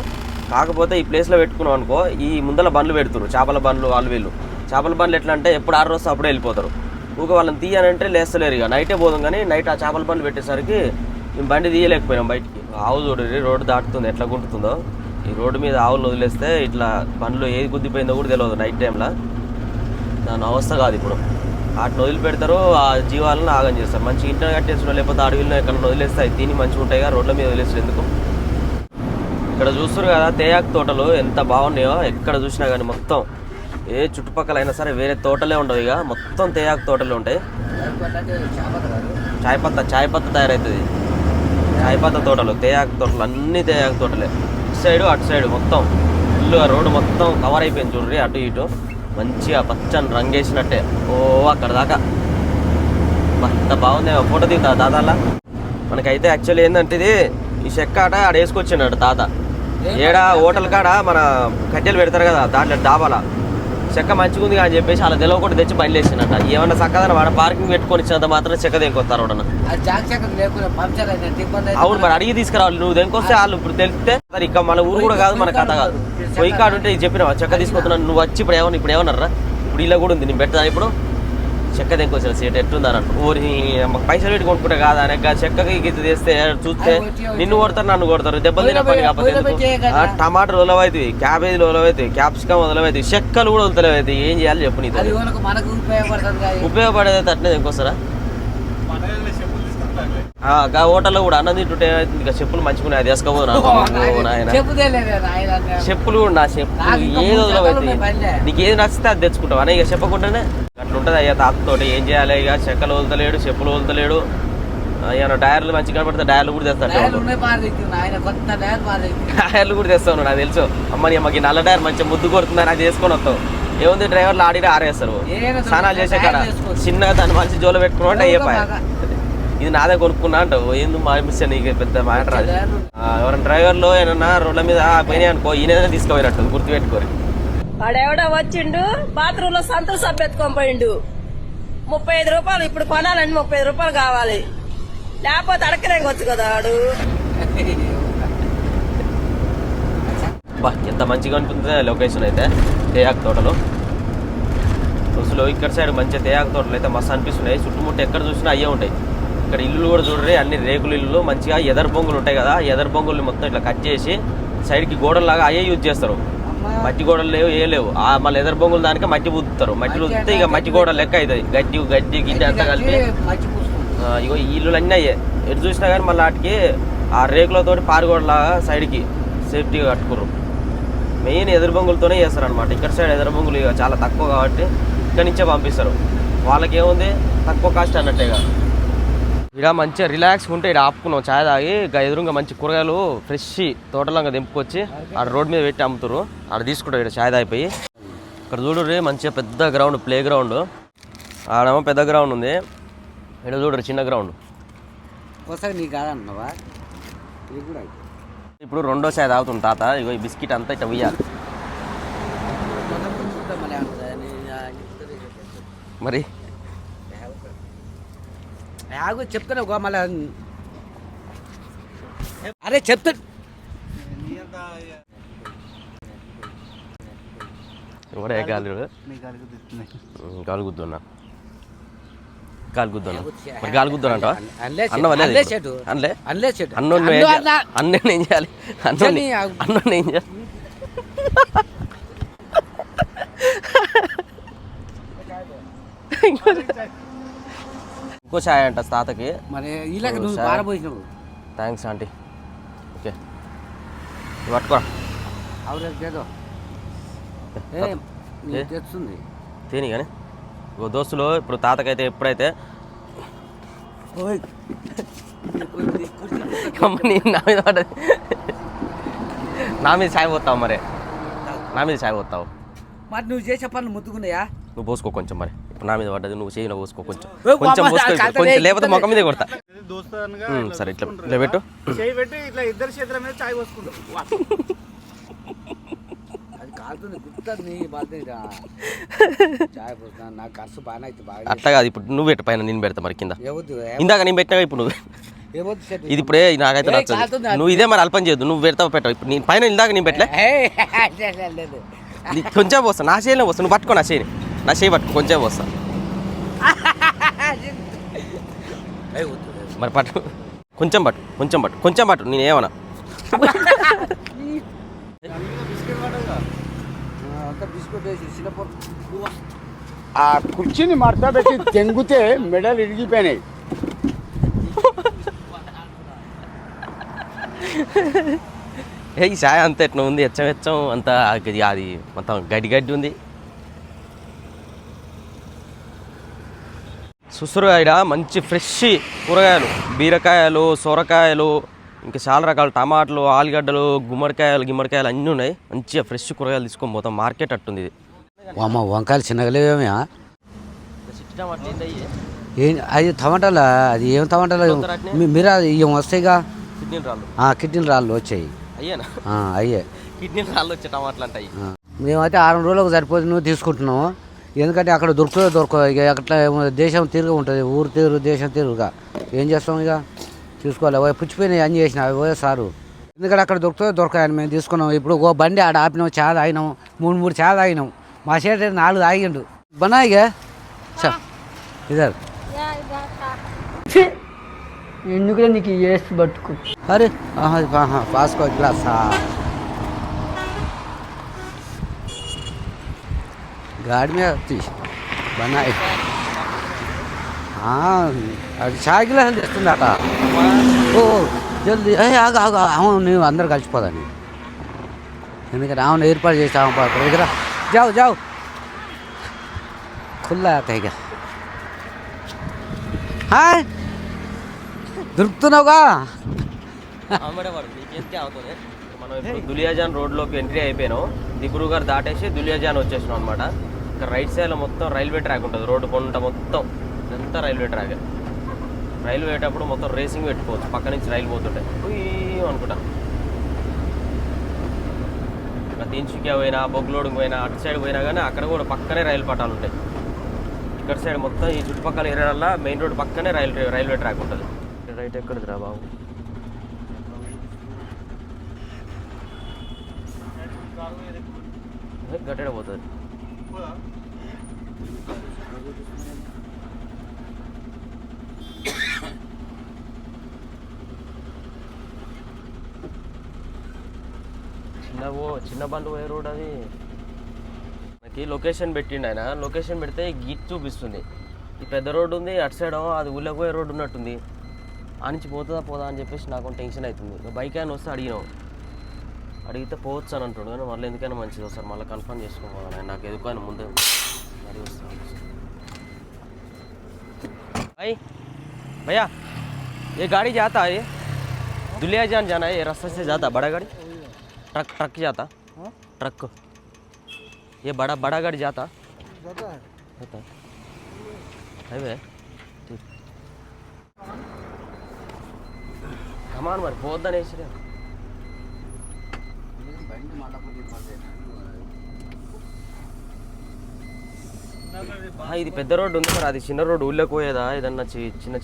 కాకపోతే ఈ ప్లేస్లో పెట్టుకున్నాం అనుకో, ఈ ముందల బండ్లు పెడుతురు, చేపల బండ్లు. వీళ్ళు చేపల బండ్లు ఎట్లా అంటే ఎప్పుడు 6 రోజు అప్పుడే వెళ్ళిపోతారు. ఊక వాళ్ళని తీయాలంటే లేస్తలేరు. ఇక నైటే పోదాం, కానీ నైట్ ఆ చేపల బండ్లు పెట్టేసరికి మేము బండి తీయలేకపోయినాం బయటికి. ఆవు చూడండి రోడ్డు దాటుతుంది ఎట్లా గుంటుతుందో. ఈ రోడ్డు మీద ఆవులను వదిలేస్తే ఇట్లా బండ్లు ఏది గుద్దిపోయిందో కూడా తెలియదు నైట్ టైంలో. దాని అవస్థ కాదు ఇప్పుడు. వాటిని వదిలి పెడతారు, ఆ జీవాలను ఆగం చేస్తారు. మంచి ఇంటర్ కట్టేసిన లేకపోతే అడవిలో ఎక్కడ వదిలేస్తే అవి తిని మంచిగా ఉంటాయి. రోడ్ల మీద వదిలేస్తారు ఎందుకు? ఇక్కడ చూస్తారు కదా తేయాకు తోటలు ఎంత బాగున్నాయో, ఎక్కడ చూసినా కానీ మొత్తం ఏ చుట్టుపక్కల అయినా సరే వేరే తోటలే ఉండవు, ఇక మొత్తం తేయాకు తోటలు ఉంటాయి. చాయ్ పత్త తయారవుతుంది. చాయ్ పత్త తోటలు, తేయాకు తోటలు, అన్ని తేయాకు తోటలే. ఇటు సైడు అటు సైడు మొత్తం ఇల్లు రోడ్డు మొత్తం కవర్ అయిపోయింది చూడ్రి, అటు ఇటు మంచిగా పచ్చని రంగేసినట్టే ఓ అక్కడ దాకా. అంత బాగుంది. ఫోటో దిగుతా దాదాలా. మనకైతే యాక్చువల్లీ ఏంటంటే ఇది ఈ చెక్క ఆట ఆడ వేసుకొచ్చిండు తాత. ఏడ హోటల్ కాడ మన కట్టెలు పెడతారు కదా దాంట్లో డాబాల చెక్క మంచిగా ఉంది అని చెప్పేసి అలా తెలవకుండా తెచ్చి బండి వేసిండట. ఏమన్నా చక్కదని వాడ పార్కింగ్ పెట్టుకొని ఇచ్చినంత మాత్రం చెక్క దేనికొస్తారు వాడన. అవును మరి అడిగి తీసుకురావాలి. నువ్వు దేనికొస్తే వాళ్ళు ఇప్పుడు తెలిస్తే ఇక మన ఊరు కూడా కాదు, మన కథ కాదు. పొయ్యి కాడు ఉంటే చెప్పినావా చెక్క తీసుకొస్తున్నాను, నువ్వు వచ్చి ఇప్పుడు ఏమన్నారా ఇప్పుడు ఇలా కూడా ఉంది నేను పెడతాను ఇప్పుడు చెక్క దేనికొచ్చిన సీట్ ఎట్టుందని అంటు. ఊరి పైసలు పెట్టి కొనుక్కుంటే కాదా అని చెక్కకి గీత చేస్తే చూస్తే నిన్ను కొడతారు నన్ను కొడతారు, దెబ్బలు తిన పని కాకపోతే. టమాటాలు వదలవైతే, క్యాబేజీలు వదలవైతే, క్యాప్సికమ్ వదలవైతే, చెక్కలు కూడా వదలవైతే. ఏం చేయాలి చెప్పు నీతో? ఉపయోగపడేది అట్నే దేనికొస్తారా? హోటల్లో కూడా అన్నం తింటుంటే ఇంకా చెప్పులు మంచిగా అది వేసుకోబోదు నాయన. చెప్పులు కూడా నా చెప్పులు ఏది వదలవైతే నీకు ఏది నచ్చితే అది తెచ్చుకుంటావు అని ఇక చెప్పకుండానే అట్లుంటది. అయ్యా తాతతోటి ఏం చేయాలి? ఇక చెక్కలు వదలలేడు, చెప్పులు వదలలేడు. అయ్యా డైర్లు మంచిగా కనపడితే డైర్లు కూడా తెస్తాడు. డైర్లు కూడా తెస్తావు నాకు తెలుసు. అమ్మని అమ్మకి నల్ల డైర్ మంచిగా ముద్దు కొడుతుందని అది వేసుకొని వస్తావు. ఏముంది డ్రైవర్లు ఆడి ఆరేస్తారు. స్నానాలు చేసే కాడ చిన్నగా దాన్ని మంచి జోలు పెట్టుకున్నా అంటే అయ్యపాయ ఇది నాదే కొనుక్కున్నా అంటావు. ఎందుకు మార్పిస్తా నీకు పెద్ద మ్యాటర్ అది. ఎవరైనా డ్రైవర్లు ఏమన్నా రోడ్ల మీద పోయినాయి అనుకో ఈయన తీసుకుపోయినట్టు గుర్తుపెట్టుకోరు. వాడెవడో వచ్చిండు బాత్రూమ్ లో సంతూర్ సబ్బు ఎత్తుకొని పోయిండు. 35 రూపాయలు ఇప్పుడు కొనాలని 35 రూపాయలు కావాలి, లేకపోతే అడకరేంగొచ్చు కదా వాడు. బా ఎంత మంచిగా ఉంటుంది లొకేషన్ అయితే తేయాకు తోటలు. అసలు ఇక్కడ సైడ్ మంచిగా తేయాకు తోటలు అయితే మస్తు అనిపిస్తున్నాయి. చుట్టుముట్టు ఎక్కడ చూసినా అయ్యే ఉంటాయి. ఇక్కడ ఇల్లు కూడా చూడరే అన్ని రేకులు ఇల్లు. మంచిగా ఎదర్ బొంగులు ఉంటాయి కదా, ఎదర్ బొంగుల్ని మొత్తం ఇట్లా కట్ చేసి సైడ్కి గోడల్లాగా అయ్యే యూజ్ చేస్తారు. మట్టి గోడలు లేవు ఏ లేవు. మళ్ళీ ఎదర్ బొంగులు దానికి మట్టి పుద్దుతారు. మట్టి పుద్దితే ఇక మట్టి గోడ లెక్క అవుతుంది. గడ్డి గిడ్డి అంతా కలిపి ఇగో ఈ ఇల్లులు అన్నీ అయ్యాయి. ఎటు చూసినా కానీ మళ్ళీ వాటికి ఆ రేకులతోటి పారుగోడలాగా సైడ్కి సేఫ్టీగా కట్టుకుర్రు. మెయిన్ ఎదురు బొంగులతోనే చేస్తారు అనమాట. ఇక్కడ సైడ్ ఎదురు బొంగులు ఇక చాలా తక్కువ కాబట్టి ఇక్కడి నుంచే పంపిస్తారు. వాళ్ళకి ఏముంది తక్కువ కాస్ట్ అన్నట్టేగా. ఇక్కడ మంచిగా రిలాక్స్గా ఉంటే ఇక్కడ ఆపుకున్నాం చాయ్ తాగి. ఇక ఎదురుగా మంచి కూరగాయలు ఫ్రెష్ తోటలంగా దింపుకొచ్చి ఆడ రోడ్ మీద పెట్టి అమ్ముతారు. ఆడ తీసుకుంటారు ఇక్కడ చాయ్ తాగిపోయి. ఇక్కడ చూడరు మంచిగా పెద్ద గ్రౌండ్, ప్లే గ్రౌండ్. ఆడేమో పెద్ద గ్రౌండ్ ఉంది, ఇక్కడ చూడరు చిన్న గ్రౌండ్. ఇప్పుడు రెండో చాయ్ తాగుతుంది తాత. ఇగో ఈ బిస్కెట్ అంతా ఇట్లా వేయాలి. మరి చెప్తాను మళ్ళీ. అరే చెప్తా ఎవడే కాలు కాలు గుద్దున్నా కాలు గుద్దున్నా మరి కాలు గుద్దునంట అన్నలే అన్నీ ఏం చేయాలి? అన్నీ ఏం చేయాలి? ఇంకో చాయ్ అంట తాతకి. మరి నువ్వు థ్యాంక్స్ ఆంటీ. ఓకే పట్టుకోరా. తెస్తుంది తిని కానీ ఓ దోస్తులు. ఇప్పుడు తాతకైతే ఎప్పుడైతే నా మీద చాయ్ పోతావు, మరి నా మీద చాయ్ పోతావు. మరి నువ్వు చేసే పనులు ముద్దుకున్నాయా? నువ్వు పోసుకో కొంచెం. మరి ఇప్పుడు నా మీద పడ్డది, నువ్వు చేయిన పోసుకో కొంచెం కొంచెం పోసుకో కొంచెం, లేకపోతే మొక్క మీదే కొడతా. సరే ఇట్లా ఇట్లా పెట్టు. అట్లా కాదు, ఇప్పుడు నువ్వు పెట్టు పైన, నేను పెడతా మరి కింద. ఇందాక నేను పెట్టినా ఇప్పుడు నువ్వు ఇది ఇప్పుడే నాకైతే నచ్చదు. నువ్వు ఇదే మరి అల్పం చేయొద్దు, నువ్వు పెడతావు పెట్టావు. ఇప్పుడు నేను పైన ఇందాక నేను పెట్టలే, కొంచెం పోస్తా. నా చేయలే పోస్తా, నువ్వు పట్టుకో నా చేయని, నా చేయి పట్టుకో, కొంచెం పోస్తా. మరి పట్టు, కొంచెం పట్టు, కొంచెం పట్టు, కొంచెం పట్టు. నేనేమన్నా ఆ కుర్చీని మడత పెట్టి తెంగితే మెడలు ఇరిగిపోయినాయి. ఈ ఛాయ్ అంతా ఎట్లా ఉంది, హెచ్చం అంతా అది మొత్తం గడ్డి ఉంది. చూస్తురుగా ఇక్కడ మంచి ఫ్రెష్ కూరగాయలు, బీరకాయలు, సొరకాయలు, ఇంకా చాలా రకాల టమాటాలు, ఆలుగడ్డలు, గుమ్మడికాయలు అన్నీ ఉన్నాయి. మంచిగా ఫ్రెష్ కూరగాయలు తీసుకొని పోతాం. మార్కెట్ అట్టుంది ఇది. అమ్మ వంకాయలు చిన్నగా లేవేమే టమాటాలు ఏం అది టమాటాలా? అది ఏం టమాటాలు మీరు ఏం వస్తాయిగా కిడ్నీ రాళ్ళు వచ్చాయి. అయ్యేనా? అయ్యే కిడ్నీ రాళ్ళు వచ్చే టమాటాలు అంటాయి. మేమైతే 6 రోజులకు సరిపోతుంది తీసుకుంటున్నాము. ఎందుకంటే అక్కడ దొరకదు. ఇక అట్లా దేశం తిరుగు ఉంటుంది, ఊరు తిరుగు దేశం తిరుగుగా ఏం చేస్తాం, ఇక చూసుకోవాలి. పుచ్చిపోయినాయి అన్నీ చేసినా అవి సారు. ఎందుకంటే అక్కడ దొరకాయని మేము తీసుకున్నాం. ఇప్పుడు ఓ బండి ఆడ ఆపినాం, చాలా తాగినాం, 3 చాలా తాగినాం. మా చేత 4 తాగిండు బనాయిగా ఇదర్ ఎందుకు నీకు వేసి పట్టుకు అరే పాసుకో గ్లాస్ गाड़ी में बनाए అది చాయ్ గ్లాస్ తెస్తుందట. ఓ జల్దీ ఆగా నువ్వు అందరు కలిసిపోదాన్ని. ఎందుకంటే ఆమెను ఏర్పాటు చేసాము దగ్గర జావు ఖుల్లా ఇక హాయ్ దొరుకుతున్నావుగా. మనం ఇప్పుడు దులియాజాన్ రోడ్లోకి ఎంట్రీ అయిపోయినాం. దిబ్రూగర్ దాటేసి దులియాజాన్ వచ్చేసినాం అనమాట. ఇక్కడ రైట్ సైడ్లో మొత్తం రైల్వే ట్రాక్ ఉంటుంది. రోడ్డు కొంట మొత్తం ఇదంతా రైల్వే ట్రాక్. రైలు పోయేటప్పుడు మొత్తం రేసింగ్ పెట్టుకోవచ్చు. పక్క నుంచి రైలు పోతుంటాయి అనుకుంటా. ఇంకా తిన్సుకియా పోయినా, బొగ్లోడుకు పోయినా, అటు సైడ్ పోయినా కానీ అక్కడ కూడా పక్కనే రైలు పట్టాలు ఉంటాయి. ఇక్కడ సైడ్ మొత్తం ఈ చుట్టుపక్కల ఏరియాల మెయిన్ రోడ్ పక్కనే రైల్వే ట్రాక్ ఉంటుంది. రైట్ ఎక్కడిది రా బాబు? గట్టెడ పోతుంది. చిన్న బండ్లు పోయే రోడ్ అది. మనకి లొకేషన్ పెట్టిండు ఆయన. లొకేషన్ పెడితే గీట్ చూపిస్తుంది. ఈ పెద్ద రోడ్డు ఉంది అటు సైడ్, అది ఊళ్ళో పోయే రోడ్డు ఉన్నట్టుంది. ఆ నుంచి పోదా అని చెప్పేసి నాకు టెన్షన్ అవుతుంది. బైక్ ఆయన వస్తే అడిగితే పోవచ్చు అని అంటాడు. కానీ మళ్ళీ ఎందుకైనా మంచిది వస్తారు, మళ్ళీ కన్ఫర్మ్ చేసుకోవాలి. నాకు ఎందుకైనా ముందే మరీ వస్తాను. भैया ये गाड़ी जाता है, दुलियाजान जाना है, ये रास्ते से जाता बड़ा गाड़ी? ट्रक जाता? ट्रक ये बड़ा गाड़ी जाता है हाईवे. ठीक कमान మరి పోద్దని వేసిరే. ఇది పెద్ద రోడ్డు ఉంది సార్, అది చిన్న రోడ్డు ఊళ్ళోకి పోయేదా ఏదన్నా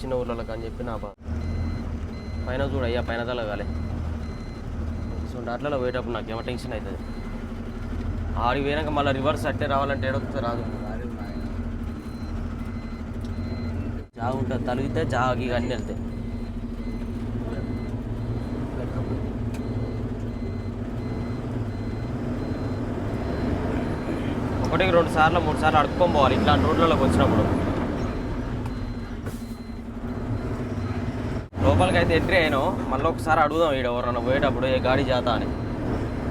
చిన్న ఊళ్ళకి అని చెప్పి నా బాధ. పైన చూడయ్యా, పైన తలగాలి. సో దాంట్లో పోయేటప్పుడు నాకు ఏమో టెన్షన్ అవుతుంది. ఆడికి పోయినాక మళ్ళీ రివర్స్ అట్టే రావాలంటే ఏడొస్తే రాదు. జాగు ఉంటుంది, తలిగితే జాగి అన్నీ వెళ్తాయి. ఒకటికి 2 సార్లు 3 సార్లు అడుక్కొని పోవాలి ఇట్లాంటి రోడ్లలోకి వచ్చినప్పుడు. లోపలికి అయితే ఎంట్రీ అయినాం. మళ్ళీ ఒకసారి అడుగుదాం ఈడ ఎవరన్నా పోయేటప్పుడు ఏ గాడి జాతా అని.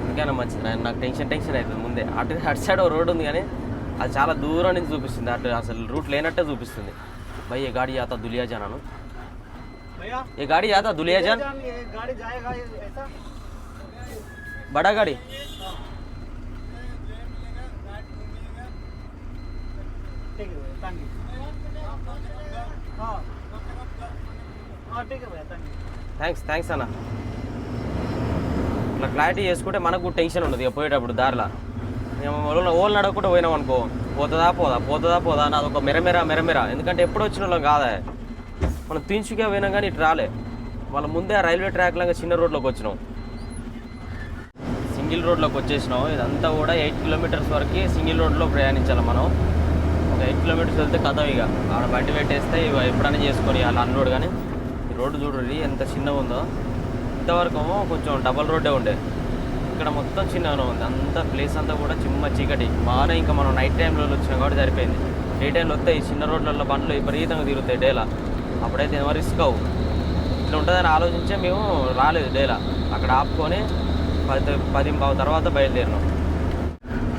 ఎందుకైనా మంచిది. నాకు టెన్షన్ అవుతుంది ముందే. అటు సైడ్ రోడ్ ఉంది కానీ అది చాలా దూరం నుంచి చూపిస్తుంది. అటు అసలు రూట్ లేనట్టే చూపిస్తుంది. भाई ये गाड़ी आता दुलियाजान आनो भैया, ये गाड़ी आता दुलियाजान, ये गाड़ी जाएगा ऐसा बड़ा गाड़ी ठीक है थैंक यू. हां ठीक है भैया థ్యాంక్స్ అన్న. ఇట్లా క్లారిటీ చేసుకుంటే మనకు టెన్షన్ ఉండదు. ఇక పోయేటప్పుడు దారిలో మేము ఓళ్ళు నడవకుండా పోయినాం అనుకో, పోతుందా అని అదొక మెరమెర. ఎందుకంటే ఎప్పుడు వచ్చిన వాళ్ళం కాదా, మనం తిన్సుగా పోయినాం కానీ ఇటు రాలే. వాళ్ళ ముందే ఆ రైల్వే ట్రాక్ లాగా చిన్న రోడ్లోకి వచ్చినాం, సింగిల్ రోడ్లోకి వచ్చేసినాం. ఇదంతా కూడా 8 కిలోమీటర్స్ వరకు సింగిల్ రోడ్లో ప్రయాణించాలి మనం. ఒక 8 కిలోమీటర్స్ వెళ్తే కథ ఇక ఆడ బండి పెట్టేస్తే ఇక ఎప్పుడైనా చేసుకొని అలా అన్రోడ్. కానీ ఈ రోడ్డు చూడండి ఎంత చిన్నగా ఉందో. ఇంతవరకు కొంచెం డబల్ రోడ్డే ఉండే, ఇక్కడ మొత్తం చిన్నగానే ఉంది. అంతా ప్లేస్ అంతా కూడా చీకటి బాగానే. ఇంకా మనం నైట్ టైంలో వచ్చినాం కాబట్టి సరిపోయింది. డే టైంలో వస్తే ఈ చిన్న రోడ్లలో బండ్లు విపరీతంగా తిరుగుతాయి డేలా. అప్పుడైతే ఏమో రిస్క్ అవు. ఇట్లా ఉంటుందని ఆలోచించే మేము రాలేదు డేలా. అక్కడ ఆపుకొని 10 తర్వాత బయలుదేరినాం.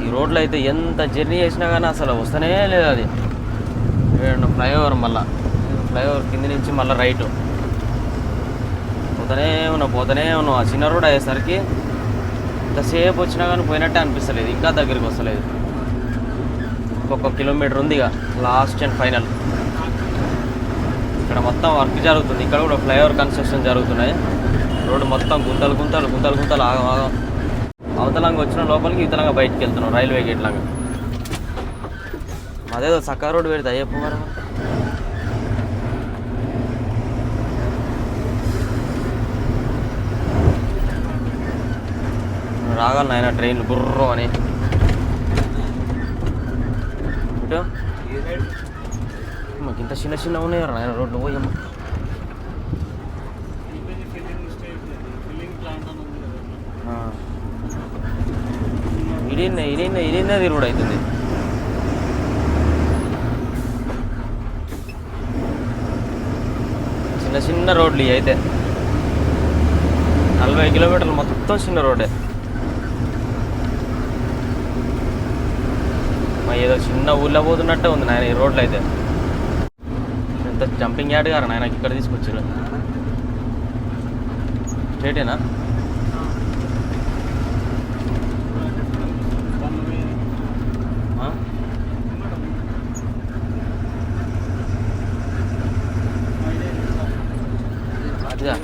ఈ రోడ్లో అయితే ఎంత జర్నీ చేసినా కానీ అసలు వస్తూనే లేదు. అది ఫ్లైఓవర్, మళ్ళీ ఫ్లైఓవర్ కింద నుంచి మళ్ళీ రైట్ పోతూనే ఉన్నాం. ఆ చిన్న రోడ్ అయ్యేసరికి ఎంతసేపు వచ్చినా కానీ పోయినట్టే అనిపిస్తలేదు, ఇంకా దగ్గరికి వస్తలేదు. ఇంకొక కిలోమీటర్ ఉంది ఇక, లాస్ట్ అండ్ ఫైనల్. ఇక్కడ మొత్తం వర్క్ జరుగుతుంది. ఇక్కడ కూడా ఫ్లైఓవర్ కన్స్ట్రక్షన్ జరుగుతున్నాయి. రోడ్డు మొత్తం గుంతలు ఆగం. అవతలంగా వచ్చిన లోపలికి ఇవతలంగా బయటికి వెళ్తున్నాం, రైల్వే గేట్ లాగా. అదేదో చక్కా రోడ్డు పెడితే అయ్యప్ప మరి రాగాలి నాయన ట్రైన్లు బుర్రో అని. ఇటు మాకు ఇంత చిన్న ఉన్నాయి నాయన రోడ్లు. పోయమ్మ ఇడినే తిరుగుడు అవుతుంది. చిన్న రోడ్లు ఇవి అయితే 40 కిలోమీటర్లు మొత్తం చిన్న రోడ్డే. ఏదో చిన్న ఊళ్ళో పోతున్నట్టే ఉంది నాయన ఈ రోడ్లు అయితే. ఎంత జంపింగ్ యాడ్ గారు నాయనకి ఇక్కడ తీసుకొచ్చారు. స్ట్రేటేనా? అదిగా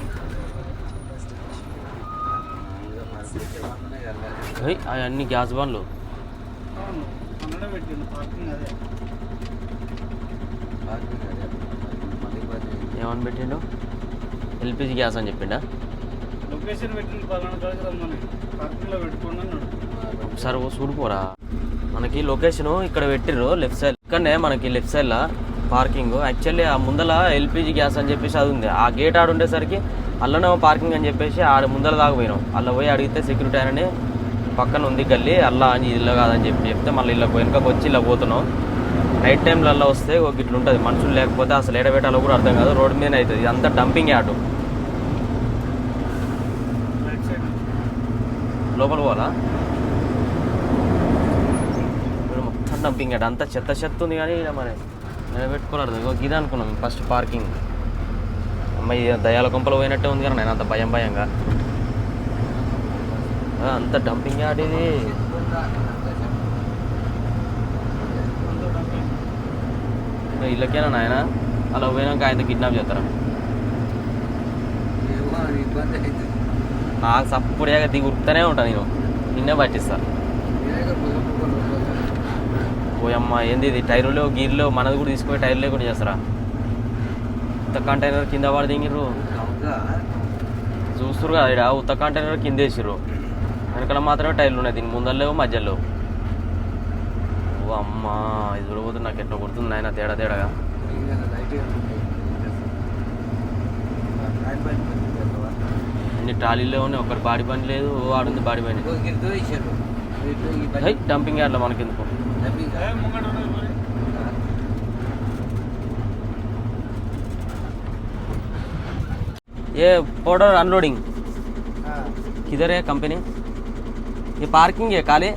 అవన్నీ గ్యాస్ బండ్లు. ఏమని పెట్టిండు? ఎల్పిజి గ్యాస్ అని చెప్పిండా? ఒకసారి చూడిపోరా. మనకి లొకేషన్ ఇక్కడ పెట్టిర్రు లెఫ్ట్ సైడ్. ఇక్కడనే మనకి లెఫ్ట్ సైడ్లో పార్కింగ్. యాక్చువల్లీ ఆ ముందల ఎల్పిజి గ్యాస్ అని చెప్పేసి అది ఉంది. ఆ గేట్ ఆడు ఉండేసరికి అల్లనే పార్కింగ్ అని చెప్పేసి ఆడ ముందర దాకా పోయినాం. అలా పోయి అడిగితే సెక్యూరిటీ ఆయనని పక్కన ఉంది గల్లీ, అల్లా అని ఇల్లు కాదని చెప్తే మళ్ళీ ఇళ్ళకి వెనుకకు వచ్చి ఇలా పోతున్నాం. నైట్ టైంలో అలా వస్తే ఒక ఇట్లా ఉంటుంది, మనుషులు లేకపోతే అసలు ఏడబెట్టాలో కూడా అర్థం కాదు. రోడ్డు మీదనే అవుతుంది. ఇదంతా డంపింగ్ యార్డు. లోపల పోవాలా? మొత్తం డంపింగ్ యార్డ్. అంతా చెత్త ఉంది. కానీ మరి నిలబెట్టుకోలేదు. ఇది అనుకున్నాం ఫస్ట్ పార్కింగ్. అమ్మాయి దయాల కొంపలు పోయినట్టే ఉంది కానీ నేను అంత భయంగా. అంత డంపింగ్ యార్డ్ ఇది. ఇళ్ళకేనా నాయన? అలా పోయినాక ఆయన కిడ్నాప్ చేస్తారా? నాకు సప్పుడేగా దిగి ఉరుకుతూనే ఉంటాను నేను. నిన్నే పట్టిస్తా. పోయమ్మ ఏంది ఇది? టైర్లు గీర్లు మనది కూడా తీసుకుపోయి టైర్లే కూడా చేస్తారా? ఉత్త కంటైనర్ కింద పడి దిగిర్రు. చూస్తురు కదా ఇక్కడ ఉత్త కంటైనర్ కింద వేసిర్రు. వెనకాల మాత్రమే టైర్లు ఉన్నాయి, దీని ముందరలేవు మధ్యలో. ఓ అమ్మ, ఇది చూడబోతుంది. నాకు ఎట్లా కొడుతుంది ఆయన తేడాగా. అన్ని ట్రాలీలో ఉన్నాయి, ఒక్కటి బాడీ పని లేదు. ఆడుంది బాడీ పని. డంపింగ్ యార్డ్లో మనకెందుకు? ये पाउडर अनलोडिंग किधर है कंपनी? ये पार्किंग है काले?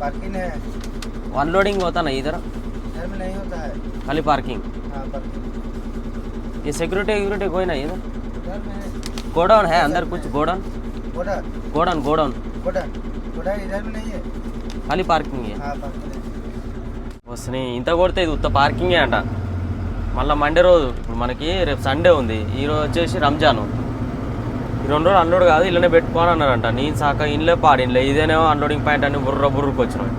पार्किंग है। अनलोडिंग होता नहीं इधर? इधर में नहीं होता है, खाली पार्किंग। हाँ पार्किंग। ये सिक्योरिटी कोई नहीं इधर? इधर में गोडाउन है अंदर कुछ? गोडाउन गोडाउन इधर में नहीं है, खाली पार्किंग है। हाँ पार्किंग है। వస్తున్నాయి ఇంత కొడితే ఇది ఉత్త పార్కింగే అంట. మళ్ళీ మండే రోజు ఇప్పుడు మనకి రేపు సండే ఉంది, ఈరోజు వచ్చేసి రంజాను. ఈ 2 రోజులు అన్లోడ్ కాదు ఇళ్ళనే పెట్టుకోని అన్నారంట. నేను సాక ఇంట్లో పాడిన్లే, ఇదేనేమో అన్లోడింగ్ పాయింట్ అని బుర్రకు వచ్చినాం.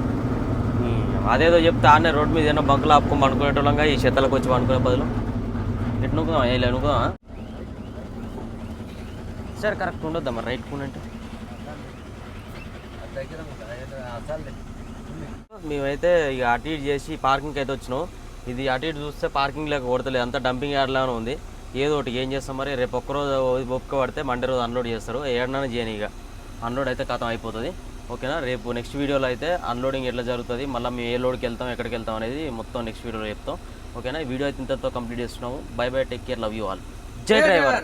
అదేదో చెప్తే ఆడనే రోడ్డు మీద ఏదైనా బంకులు ఆపుకొని అనుకునేటోళ్ళంగా ఈ చెత్తలకు వచ్చి అనుకునే బదులు ఎట్టు నుకుదాం ఇలా అనుకుదామా? సరే కరెక్ట్ ఉండొద్దా మరి రైట్ అంటే? మేమైతే ఇక అటు ఇటు చేసి పార్కింగ్కి అయితే వచ్చినాం. ఇది అటు ఇటు చూస్తే పార్కింగ్ లేక కొడతలేదు, అంతా డంపింగ్ యార్డ్లానే ఉంది. ఏదో ఒకటి ఏం చేస్తాం మరి. రేపు ఒక్కరోజు ఒప్పుక పడితే మండే రోజు అన్లోడ్ చేస్తారు. ఏడన్నా చేయని ఇక అన్లోడ్ అయితే ఖతం అయిపోతుంది. ఓకేనా? రేపు నెక్స్ట్ వీడియోలో అయితే అన్లోడింగ్ ఎట్లా జరుగుతుంది, మళ్ళీ మేము ఏ లోడ్కి వెళ్తాం, ఎక్కడికి వెళ్తాం అనేది మొత్తం నెక్స్ట్ వీడియోలో చెప్తాం. ఓకేనా? ఈ వీడియో అయితే ఇంతతో కంప్లీట్ చేస్తున్నాము. By by, take care, love you all. జై డ్రైవర్.